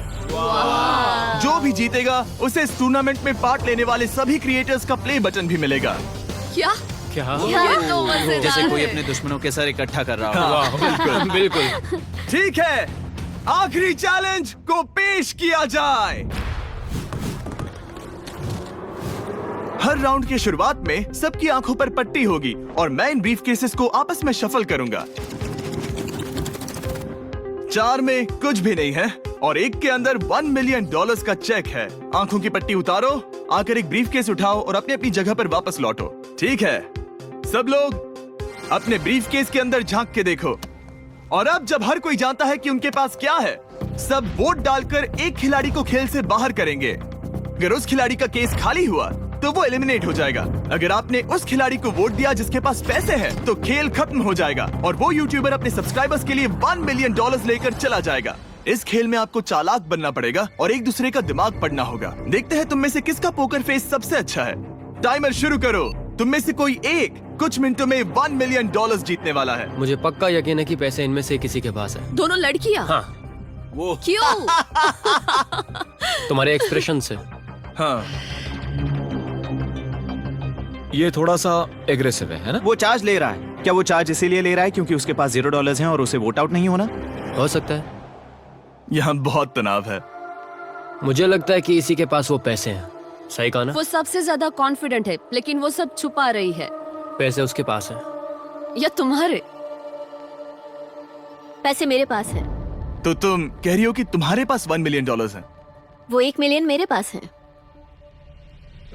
जो भी जीतेगा उसे इस टूर्नामेंट में पार्ट लेने वाले सभी क्रिएटर्स का प्ले बटन भी मिलेगा। क्या? क्या? ये तो मजेदार जैसे कोई है। अपने दुश्मनों के सर इकट्ठा कर रहा हो। हाँ, बिल्कुल बिल्कुल। ठीक है, आखिरी चैलेंज को पेश किया जाए। हर राउंड की शुरुआत में सबकी आंखों पर पट्टी होगी और मैं इन ब्रीफ केसेस को आपस में शफल करूंगा। 4 में कुछ भी नहीं है और एक के अंदर $1 मिलियन का चेक है। आंखों की पट्टी उतारो, आकर एक ब्रीफ केस उठाओ और अपनी अपनी जगह पर वापस लौटो। ठीक है, सब लोग अपने ब्रीफ केस के अंदर झांक के देखो। और अब जब हर कोई जानता है कि उनके पास क्या है, सब वोट डालकर एक खिलाड़ी को खेल से बाहर करेंगे। अगर उस खिलाड़ी का केस खाली हुआ तो वो एलिमिनेट हो जाएगा। अगर आपने उस खिलाड़ी को वोट दिया जिसके पास पैसे हैं, तो खेल खत्म हो जाएगा और वो यूट्यूबर अपने सब्सक्राइबर्स के लिए $1 मिलियन लेकर चला जाएगा। इस खेल में आपको चालाक बनना पड़ेगा और एक दूसरे का दिमाग पढ़ना होगा। देखते हैं तुम में से किसका पोकर फेस सबसे अच्छा है। टाइमर शुरू करो। तुम में से कोई एक कुछ मिनटों में $1 मिलियन जीतने वाला है। मुझे पक्का यकीन है कि पैसे इनमें से किसी के पास है। दोनों लड़कियां? हाँ। वो क्यों? तुम्हारे एक्सप्रेशन से। हाँ, ये थोड़ा सा एग्रेसिव है ना? वो चार्ज ले रहा है। क्या वो चार्ज इसीलिए ले रहा है क्योंकि उसके पास $0 हैं और उसे वोट आउट नहीं होना? हो सकता है। यहाँ बहुत तनाव है। मुझे लगता है कि इसी के पास वो पैसे हैं। सही कहा ना? वो सबसे ज्यादा कॉन्फिडेंट है, लेकिन वो सब छुपा रही है। पैसे उसके पास हैं। या तुम्हारे? पैसे मेरे पास है। तो तुम कह रही हो कि तुम्हारे पास $1 मिलियन है? वो 1 मिलियन मेरे पास है।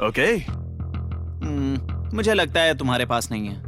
ओके। मुझे लगता है तुम्हारे पास नहीं है।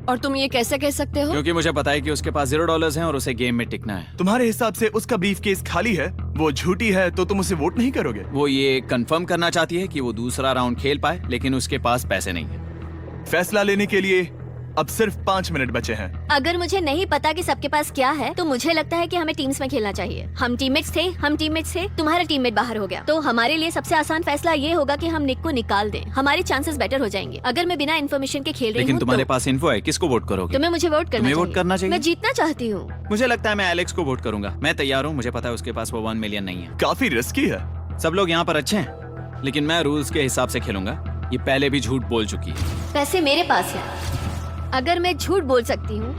और तुम ये कैसे कह सकते हो? क्योंकि मुझे पता है कि उसके पास $0 हैं और उसे गेम में टिकना है। तुम्हारे हिसाब से उसका ब्रीफ केस खाली है, वो झूठी है, तो तुम उसे वोट नहीं करोगे? वो ये कंफर्म करना चाहती है कि वो दूसरा राउंड खेल पाए, लेकिन उसके पास पैसे नहीं है। फैसला लेने के लिए अब सिर्फ 5 मिनट बचे हैं। अगर मुझे नहीं पता कि सबके पास क्या है, तो मुझे लगता है कि हमें टीम्स में खेलना चाहिए। हम टीममेट्स थे, तुम्हारा टीममेट बाहर हो गया, तो हमारे लिए सबसे आसान फैसला ये होगा कि हम निक को निकाल दें। हमारे चांसेस बेटर हो जाएंगे। अगर मैं बिना इन्फॉर्मेशन के खेल रही लेकिन हूँ, तुम्हारे तो पास इन्फो है, किसको वोट करोगे? तुम्हें मुझे वोट करना तुम्हें चाहिए। वोट करना चाहिए? मैं जीतना चाहती हूँ। मुझे लगता है मैं एलेक्स को वोट करूंगा। मैं तैयार हूँ। मुझे पता है उसके पास वो 1 मिलियन नहीं है। काफी रिस्की है। सब लोग यहाँ पर अच्छे हैं, लेकिन मैं रूल्स के हिसाब से खेलूंगा। ये पहले भी झूठ बोल चुकी है। पैसे मेरे पास है। अगर मैं झूठ बोल सकती हूँ,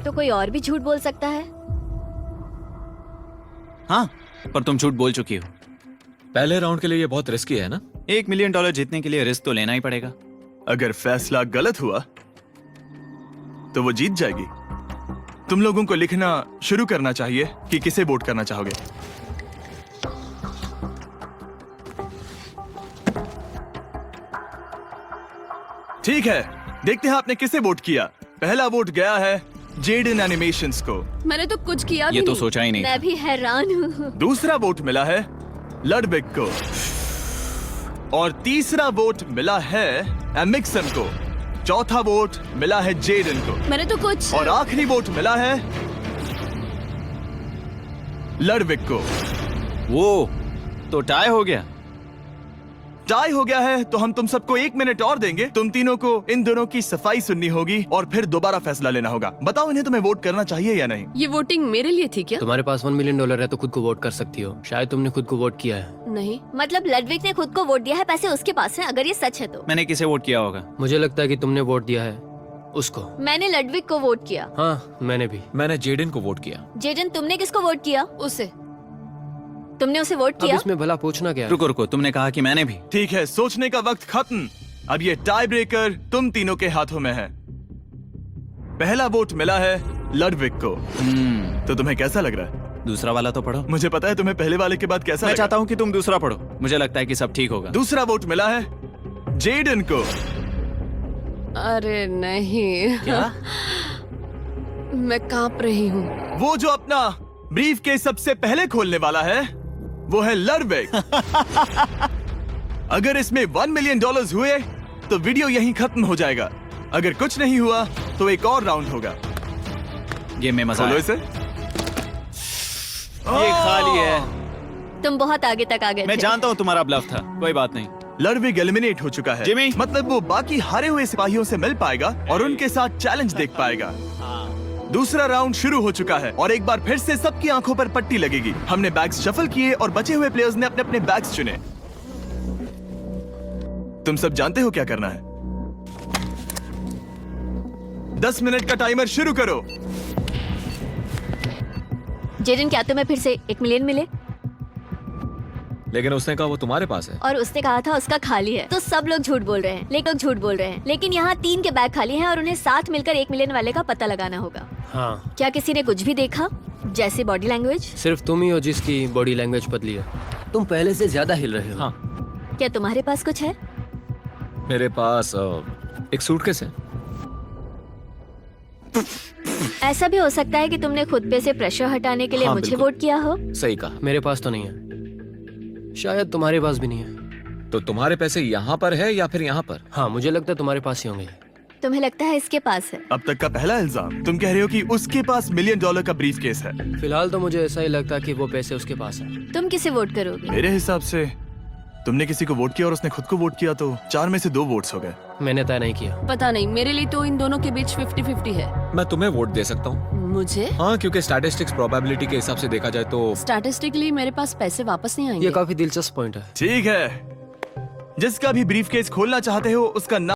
तो कोई और भी झूठ बोल सकता है। हाँ, पर तुम झूठ बोल चुकी हो। पहले राउंड के लिए ये बहुत रिस्की है ना? $1 मिलियन जीतने के लिए रिस्क तो लेना ही पड़ेगा। अगर फैसला गलत हुआ, तो वो जीत जाएगी। तुम लोगों को लिखना शुरू करना चाहिए कि किसे वोट करना चाहोगे। ठीक है, देखते हैं आपने किसे वोट किया। पहला वोट गया है जेडन एनिमेशंस को। मैंने तो कुछ किया भी ये तो नहीं। सोचा ही नहीं। मैं भी हैरान हूँ। दूसरा वोट मिला है लडविक को और तीसरा वोट मिला है एमिक्सन को। चौथा वोट मिला है जेडन को मैंने तो कुछ। और आखिरी वोट मिला है लडविक को। वो तो टाई हो गया। टाई हो गया है तो हम तुम सबको 1 मिनट और देंगे। तुम तीनों को इन दोनों की सफाई सुननी होगी और फिर दोबारा फैसला लेना होगा। बताओ इन्हें तुम्हें वोट करना चाहिए या नहीं। ये वोटिंग मेरे लिए थी क्या? तुम्हारे पास $1 मिलियन है तो खुद को वोट कर सकती हो। शायद तुमने खुद को वोट किया है। नहीं। मतलब लडविक ने खुद को वोट दिया है, पैसे उसके पास हैं। अगर ये सच है तो मैंने किसे वोट किया होगा? मुझे लगता है कि तुमने वोट दिया है उसको। मैंने लडविक को वोट किया। हाँ, मैंने भी। मैंने जेडन को वोट किया। जेडन, तुमने किसको वोट किया? उसे। तुमने उसे वोट अब किया? इसमें भला पूछना क्या है? रुको रुको, तुमने कहा कि मैंने भी। ठीक है, सोचने का वक्त खत्म। अब ये टाई ब्रेकर तुम तीनों के हाथों में है। पहला वोट मिला है लडविक को। तो तुम्हें कैसा लग रहा है? दूसरा वाला तो पढ़ो। मुझे पता है तुम्हें पहले वाले के बाद कैसा मैं लगा। चाहता हूँ कि तुम दूसरा पढ़ो। मुझे लगता है कि सब ठीक होगा। दूसरा वोट मिला है जेडन को। अरे नहीं। क्या? मैं कांप रही हूँ। वो जो अपना ब्रीफ के सबसे पहले खोलने वाला है, वो है लडविक। अगर इसमें $1 मिलियन हुए तो वीडियो यहीं खत्म हो जाएगा। अगर कुछ नहीं हुआ तो एक और राउंड होगा। गेम में मजा खोलो आया। इसे। ये खाली है। तुम बहुत आगे तक आ गए मैं थे। जानता हूँ तुम्हारा ब्लफ था, कोई बात नहीं। लडविक एलिमिनेट हो चुका है। जिमी। मतलब वो बाकी हारे हुए सिपाहियों से मिल पाएगा और उनके साथ चैलेंज देख पाएगा। दूसरा राउंड शुरू हो चुका है और एक बार फिर से सबकी आंखों पर पट्टी लगेगी। हमने बैग्स शफल किए और बचे हुए प्लेयर्स ने अपने अपने बैग्स चुने। तुम सब जानते हो क्या करना है। 10 मिनट का टाइमर शुरू करो। जेडन, क्या तुम्हें फिर से 1 मिलियन मिले? लेकिन उसने कहा वो तुम्हारे पास है। और उसने कहा था उसका खाली है। तो सब लोग झूठ बोल रहे हैं, लेकिन यहाँ 3 के बैग खाली हैं और उन्हें साथ मिलकर 1 मिलियन वाले का पता लगाना होगा। हाँ। क्या किसी ने कुछ भी देखा, जैसे बॉडी लैंग्वेज? सिर्फ तुम ही हो जिसकी बॉडी लैंग्वेज बदली है। तुम पहले से ज्यादा हिल रहे हो। हाँ। क्या तुम्हारे पास कुछ है? मेरे पास एक सूटकेस है। ऐसा भी हो सकता है कि तुमने खुद पे से प्रेशर हटाने के लिए हाँ, मुझे बिल्कुल। वोट किया हो। सही कहा। मेरे पास तो नहीं है। शायद तुम्हारे पास भी नहीं है। तो तुम्हारे पैसे यहाँ पर है या फिर यहाँ पर? हाँ, मुझे लगता है तुम्हारे पास ही होंगे। तुम्हें लगता है इसके पास है? अब तक का पहला इल्जाम। तुम कह रहे हो कि उसके पास $1 मिलियन का ब्रीफ केस है। फिलहाल तो मुझे ऐसा ही लगता है कि वो पैसे उसके पास हैं। तुम किसे वोट करोगे? मेरे हिसाब से तुमने किसी को वोट किया और उसने खुद को वोट किया, तो 4 में से 2 वोट्स हो गए। मैंने तय नहीं किया। पता नहीं, मेरे लिए तो इन दोनों के बीच 50-50 है। मैं तुम्हें वोट दे सकता हूँ। मुझे? हाँ, क्योंकि स्टैटिस्टिक्स प्रोबेबिलिटी के हिसाब से देखा जाए तो स्टैटिस्टिकली मेरे पास पैसे वापस नहीं आएंगे। ये काफी दिलचस्प पॉइंट है। ठीक है, जिसका भी ब्रीफ केस खोलना चाहते हो उसका नाम